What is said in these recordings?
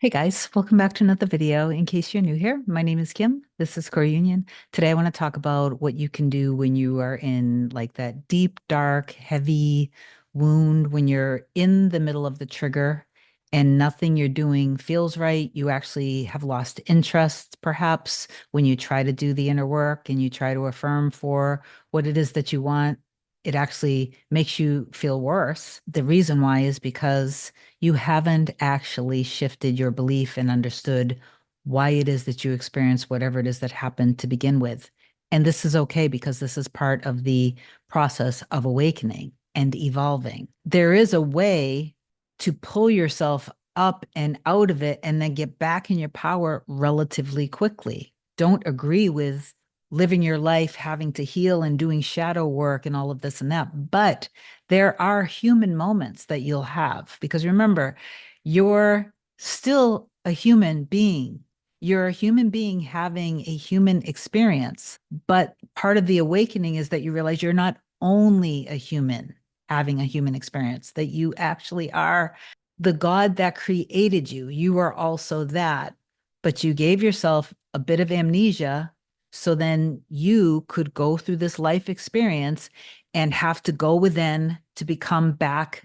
Hey guys, welcome back to another video. In case you're new here, my name is Kim. This is Core Union. Today I want to talk about what you can do when you are in like that deep, dark, heavy wound, when you're in the middle of the trigger and nothing you're doing feels right. You actually have lost interest, perhaps, when you try to do the inner work and you try to affirm for what it is that you want. It actually makes you feel worse. The reason why is because you haven't actually shifted your belief and understood why it is that you experience whatever it is that happened to begin with. And this is okay because this is part of the process of awakening and evolving. There is a way to pull yourself up and out of it and then get back in your power relatively quickly. Don't agree with living your life, having to heal and doing shadow work and all of this and that. But there are human moments that you'll have because remember, you're still a human being. You're a human being having a human experience. But part of the awakening is that you realize you're not only a human having a human experience, that you actually are the God that created you. You are also that. But you gave yourself a bit of amnesia so then you could go through this life experience and have to go within to come back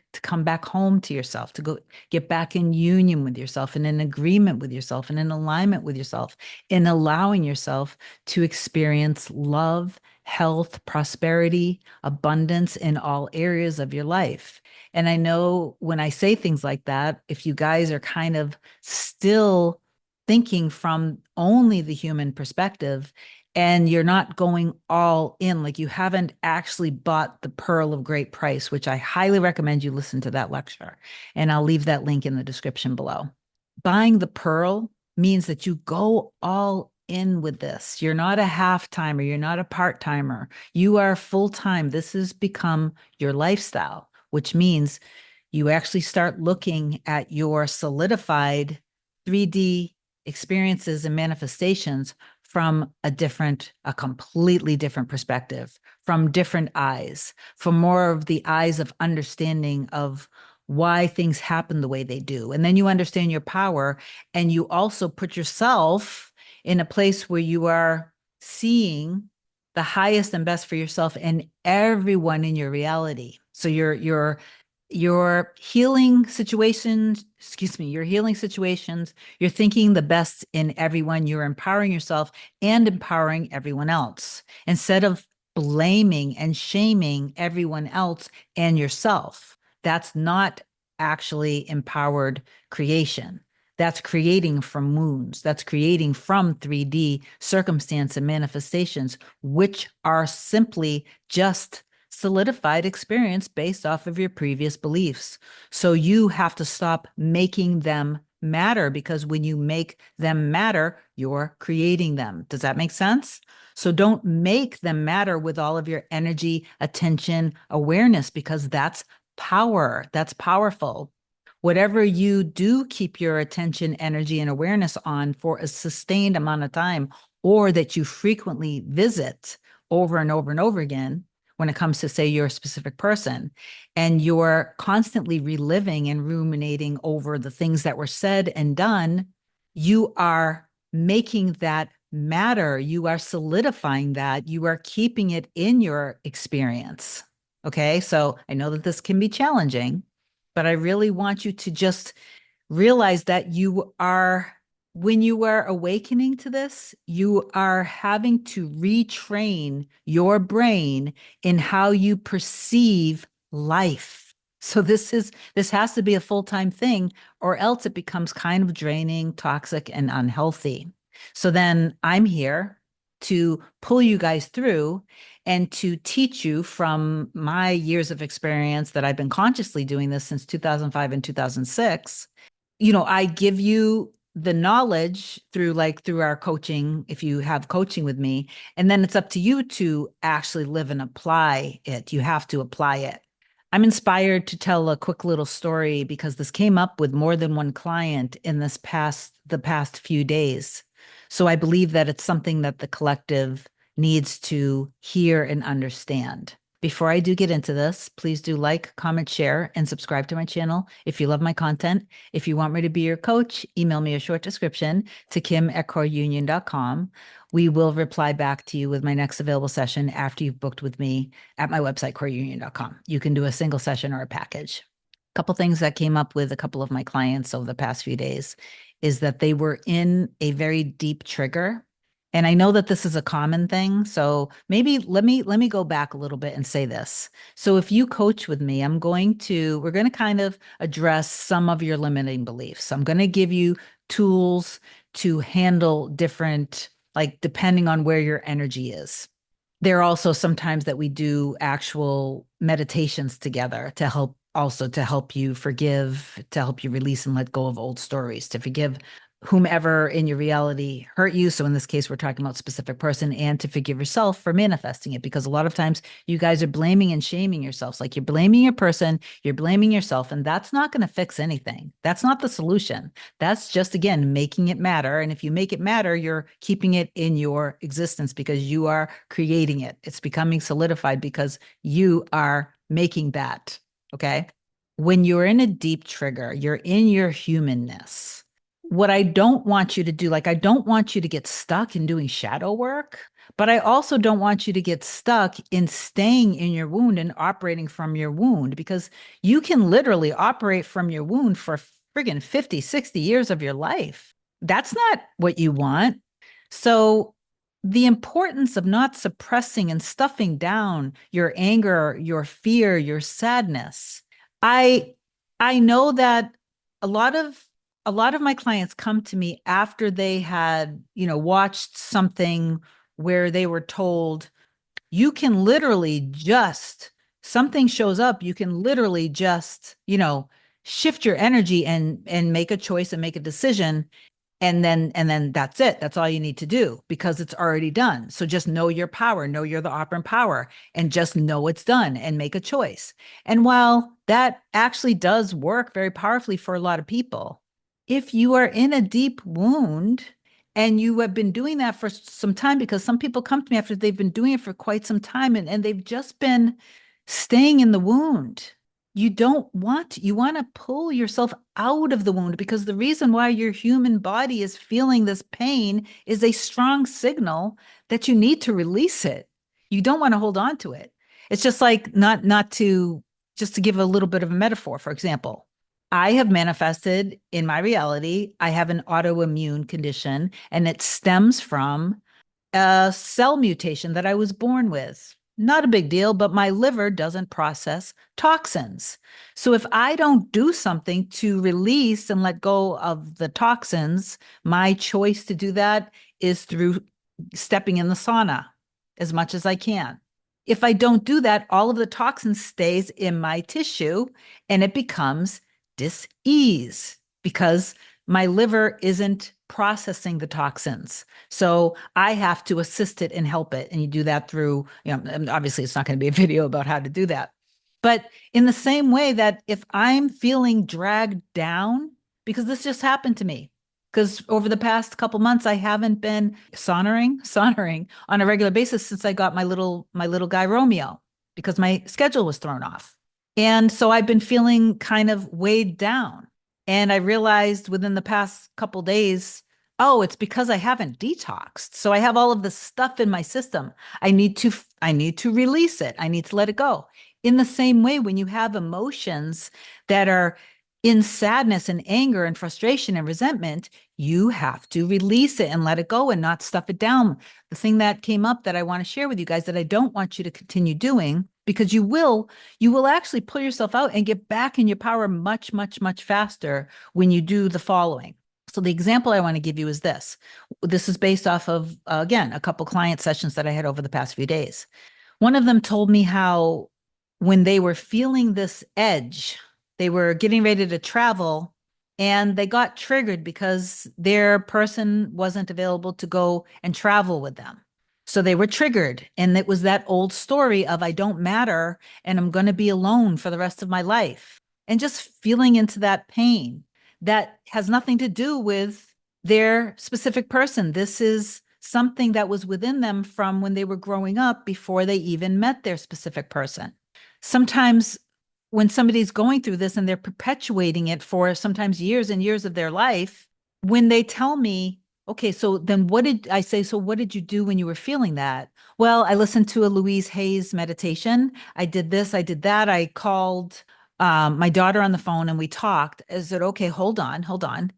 home to yourself, to go get back in union with yourself and in agreement with yourself and in alignment with yourself, in allowing yourself to experience love, health, prosperity, abundance in all areas of your life. And I know when I say things like that, if you guys are kind of still thinking from only the human perspective, and you're not going all in, like you haven't actually bought the pearl of great price, which I highly recommend you listen to that lecture. And I'll leave that link in the description below. Buying the pearl means that you go all in with this. You're not a half timer, you're not a part timer, you are full time. This has become your lifestyle, which means you actually start looking at your solidified 3D experiences and manifestations from a completely different perspective, from different eyes, from more of the eyes of understanding of why things happen the way they do. And then you understand your power, and you also put yourself in a place where you are seeing the highest and best for yourself and everyone in your reality. So your healing situations, your healing situations, you're thinking the best in everyone, you're empowering yourself and empowering everyone else instead of blaming and shaming everyone else and yourself. That's not actually empowered creation. That's creating from wounds. That's creating from 3D circumstance and manifestations, which are simply just solidified experience based off of your previous beliefs. So you have to stop making them matter because when you make them matter, you're creating them. Does that make sense? So don't make them matter with all of your energy, attention, awareness, because that's power. That's powerful. Whatever you do keep your attention, energy, and awareness on for a sustained amount of time, or that you frequently visit over and over and over again, when it comes to, say, you're a specific person, and you're constantly reliving and ruminating over the things that were said and done, you are making that matter. You are solidifying that. You are keeping it in your experience. Okay. So I know that this can be challenging, but I really want you to just realize that when you are awakening to this, you are having to retrain your brain in how you perceive life. So this has to be a full-time thing, or else it becomes kind of draining, toxic, and unhealthy. So then I'm here to pull you guys through and to teach you from my years of experience that I've been consciously doing this since 2005 and 2006. I give you the knowledge through our coaching, if you have coaching with me, and then it's up to you to actually live and apply it. You have to apply it. I'm inspired to tell a quick little story because this came up with more than one client in the past few days. So I believe that it's something that the collective needs to hear and understand Before I do get into this, please do like, comment, share, and subscribe to my channel if you love my content. If you want me to be your coach, email me a short description to kim@coreunion.com. We will reply back to you with my next available session after you've booked with me at my website, coreunion.com. You can do a single session or a package. A couple things that came up with a couple of my clients over the past few days is that they were in a very deep trigger. And I know that this is a common thing. So maybe let me go back a little bit and say this. So if you coach with me, we're going to kind of address some of your limiting beliefs. I'm going to give you tools to handle different, like depending on where your energy is. There are also sometimes that we do actual meditations together to help you forgive, to help you release and let go of old stories, to forgive whomever in your reality hurt you. So in this case, we're talking about a specific person, and to forgive yourself for manifesting it, because a lot of times you guys are blaming and shaming yourselves. Like you're blaming your person, you're blaming yourself, and that's not going to fix anything. That's not the solution. That's just, again, making it matter. And if you make it matter, you're keeping it in your existence because you are creating it. It's becoming solidified because you are making that. Okay. When you're in a deep trigger, you're in your humanness. What I don't want you to do, like, I don't want you to get stuck in doing shadow work, but I also don't want you to get stuck in staying in your wound and operating from your wound, because you can literally operate from your wound for friggin' 50, 60 years of your life. That's not what you want. So the importance of not suppressing and stuffing down your anger, your fear, your sadness. I I know that a lot of a lot of my clients come to me after they had, watched something where they were told, you can literally just, something shows up, you can literally just, shift your energy and make a choice and make a decision, and then that's it. That's all you need to do because it's already done. So just know your power, know you're the operant power, and just know it's done and make a choice. And while that actually does work very powerfully for a lot of people, if you are in a deep wound and you have been doing that for some time, because some people come to me after they've been doing it for quite some time, and they've just been staying in the wound. You want to pull yourself out of the wound, because the reason why your human body is feeling this pain is a strong signal that you need to release it. You don't want to hold on to it. It's just like, not to, just to give a little bit of a metaphor. For example, I have manifested in my reality, I have an autoimmune condition, and it stems from a cell mutation that I was born with. Not a big deal, but my liver doesn't process toxins. So if I don't do something to release and let go of the toxins, my choice to do that is through stepping in the sauna as much as I can. If I don't do that, all of the toxin stays in my tissue and it becomes dis-ease because my liver isn't processing the toxins. So I have to assist it and help it. And you do that through, obviously it's not going to be a video about how to do that. But in the same way that if I'm feeling dragged down, because this just happened to me, because over the past couple months, I haven't been sonoring on a regular basis since I got my little guy, Romeo, because my schedule was thrown off. And so I've been feeling kind of weighed down. And I realized within the past couple days, oh, it's because I haven't detoxed. So I have all of this stuff in my system. I need to release it. I need to let it go. In the same way, when you have emotions that are in sadness and anger and frustration and resentment, you have to release it and let it go and not stuff it down. The thing that came up that I want to share with you guys that I don't want you to continue doing, because you will actually pull yourself out and get back in your power much, much, much faster when you do the following. So the example I want to give you is this. This is based off of, again, a couple client sessions that I had over the past few days. One of them told me how when they were feeling this edge, they were getting ready to travel and they got triggered because their person wasn't available to go and travel with them. So they were triggered. And it was that old story of I don't matter and I'm going to be alone for the rest of my life. And just feeling into that pain that has nothing to do with their specific person. This is something that was within them from when they were growing up before they even met their specific person. Sometimes when somebody's going through this and they're perpetuating it for sometimes years and years of their life, when they tell me, okay, so then what did I say? So what did you do when you were feeling that? Well, I listened to a Louise Hayes meditation. I did this, I did that. I called my daughter on the phone and we talked. I said, okay, hold on, hold on.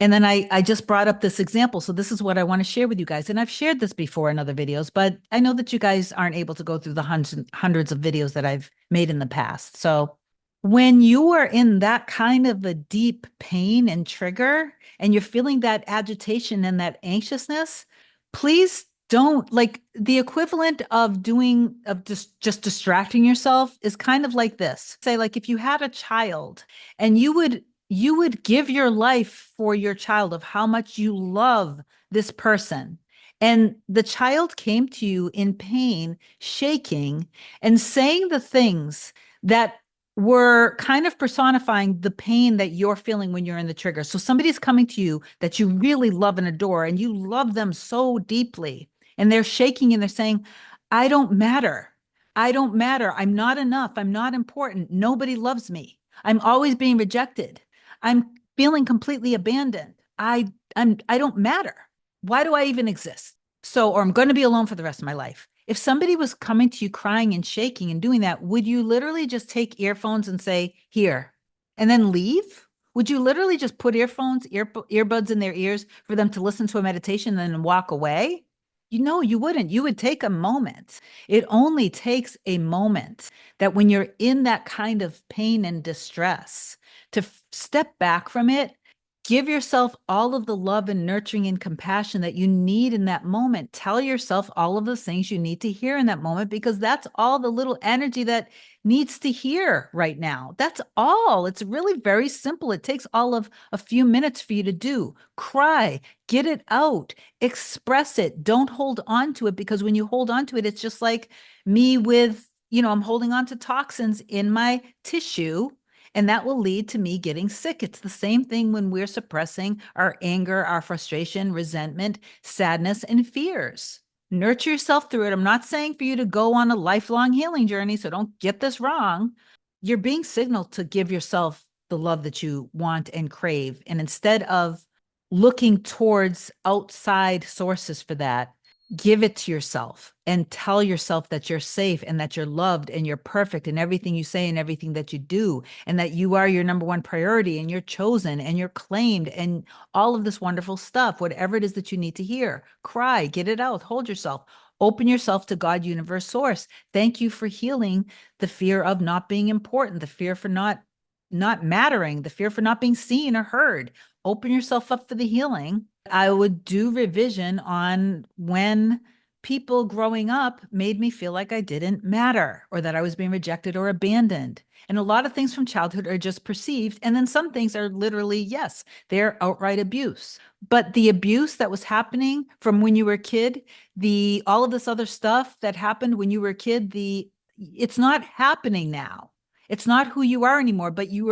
And then I just brought up this example. So this is what I want to share with you guys. And I've shared this before in other videos, but I know that you guys aren't able to go through the hundreds of videos that I've made in the past. So when you are in that kind of a deep pain and trigger, and you're feeling that agitation and that anxiousness, please don't, like, the equivalent of doing of just distracting yourself is kind of like this. Say, like, if you had a child and you would give your life for your child, of how much you love this person, and the child came to you in pain, shaking, and saying the things that were kind of personifying the pain that you're feeling when you're in the trigger. So somebody's coming to you that you really love and adore, and you love them so deeply, and they're shaking and they're saying, I don't matter. I don't matter. I'm not enough. I'm not important. Nobody loves me. I'm always being rejected. I'm feeling completely abandoned. I don't matter. Why do I even exist? So, or I'm going to be alone for the rest of my life. If somebody was coming to you crying and shaking and doing that, would you literally just take earphones and say, here, and then leave? Would you literally just put earbuds in their ears for them to listen to a meditation and then walk away? You know, you wouldn't. You would take a moment. It only takes a moment, that when you're in that kind of pain and distress, to step back from it, give yourself all of the love and nurturing and compassion that you need in that moment. Tell yourself all of the things you need to hear in that moment, because that's all the little energy that needs to hear right now. That's all. It's really very simple. It takes all of a few minutes for you to do. Cry, get it out, express it. Don't hold on to it, because when you hold on to it, it's just like me with, I'm holding on to toxins in my tissue, and that will lead to me getting sick. It's the same thing when we're suppressing our anger, our frustration, resentment, sadness, and fears. Nurture yourself through it. I'm not saying for you to go on a lifelong healing journey, so don't get this wrong. You're being signaled to give yourself the love that you want and crave. And instead of looking towards outside sources for that, give it to yourself and tell yourself that you're safe and that you're loved and you're perfect in everything you say and everything that you do, and that you are your number one priority and you're chosen and you're claimed and all of this wonderful stuff. Whatever it is that you need to hear, cry, get it out, hold yourself, open yourself to God, universe, source. Thank you for healing the fear of not being important, the fear for not mattering, the fear for not being seen or heard. Open yourself up for the healing. I would do revision on when people growing up made me feel like I didn't matter, or that I was being rejected or abandoned. And a lot of things from childhood are just perceived. And then some things are literally, yes, they're outright abuse. But the abuse that was happening from when you were a kid, all of this other stuff that happened when you were a kid, it's not happening now. It's not who you are anymore, but you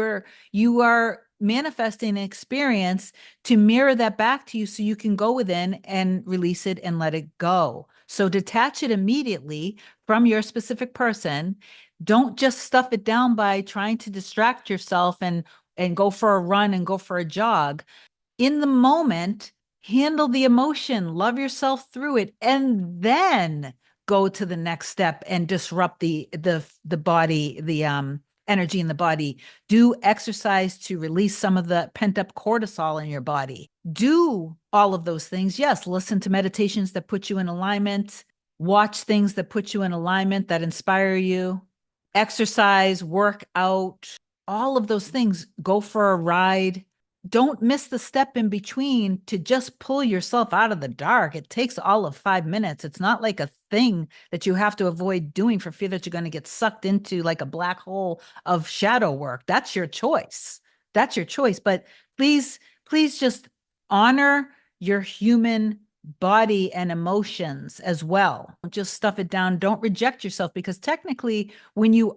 are manifesting an experience to mirror that back to you, so you can go within and release it and let it go. So detach it immediately from your specific person. Don't just stuff it down by trying to distract yourself and go for a run and go for a jog. In the moment, handle the emotion, love yourself through it, and then go to the next step and disrupt the body, the energy in the body. Do exercise to release some of the pent up cortisol in your body. Do all of those things. Yes, listen to meditations that put you in alignment, watch things that put you in alignment, that inspire you, exercise, work out, all of those things. Go for a ride. Don't miss the step in between to just pull yourself out of the dark. It takes all of 5 minutes. It's not like a thing that you have to avoid doing for fear that you're going to get sucked into like a black hole of shadow work. That's your choice. That's your choice. But please, please just honor your human body and emotions as well. Don't just stuff it down. Don't reject yourself, because technically, when you're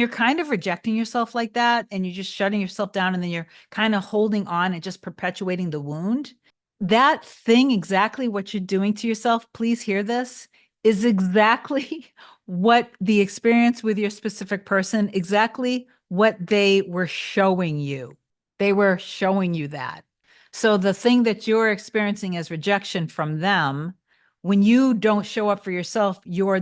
kind of rejecting yourself like that and you're just shutting yourself down, and then you're kind of holding on and just perpetuating the wound, that thing, exactly what you're doing to yourself, please hear this, is exactly what the experience with your specific person, exactly what they were showing you. They were showing you that. So the thing that you're experiencing as rejection from them, when you don't show up for yourself, you're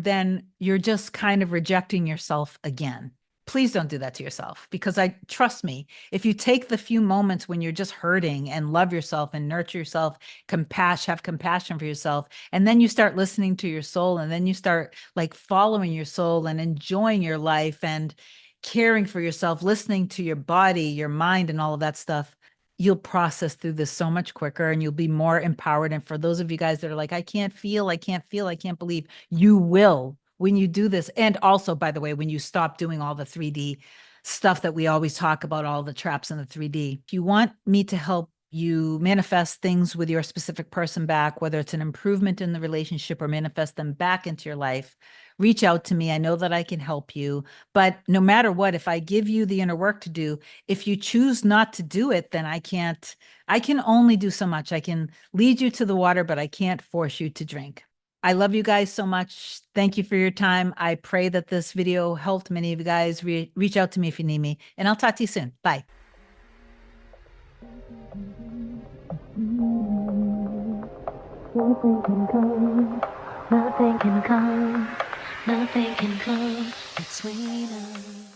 just kind of rejecting yourself again. Please don't do that to yourself, because trust me, if you take the few moments when you're just hurting and love yourself and nurture yourself, have compassion for yourself, and then you start listening to your soul, and then you start like following your soul and enjoying your life and caring for yourself, listening to your body, your mind, and all of that stuff, you'll process through this so much quicker and you'll be more empowered. And for those of you guys that are like, I can't feel, I can't feel, I can't believe, you will when you do this. And also, by the way, when you stop doing all the 3D stuff that we always talk about, all the traps in the 3D. If you want me to help you manifest things with your specific person back, whether it's an improvement in the relationship or manifest them back into your life, reach out to me. I know that I can help you. But no matter what, if I give you the inner work to do, if you choose not to do it, then I can't, I can only do so much. I can lead you to the water, but I can't force you to drink. I love you guys so much. Thank you for your time. I pray that this video helped many of you guys. Reach out to me if you need me, and I'll talk to you soon. Bye. Nothing can come, nothing can come, nothing can come between us.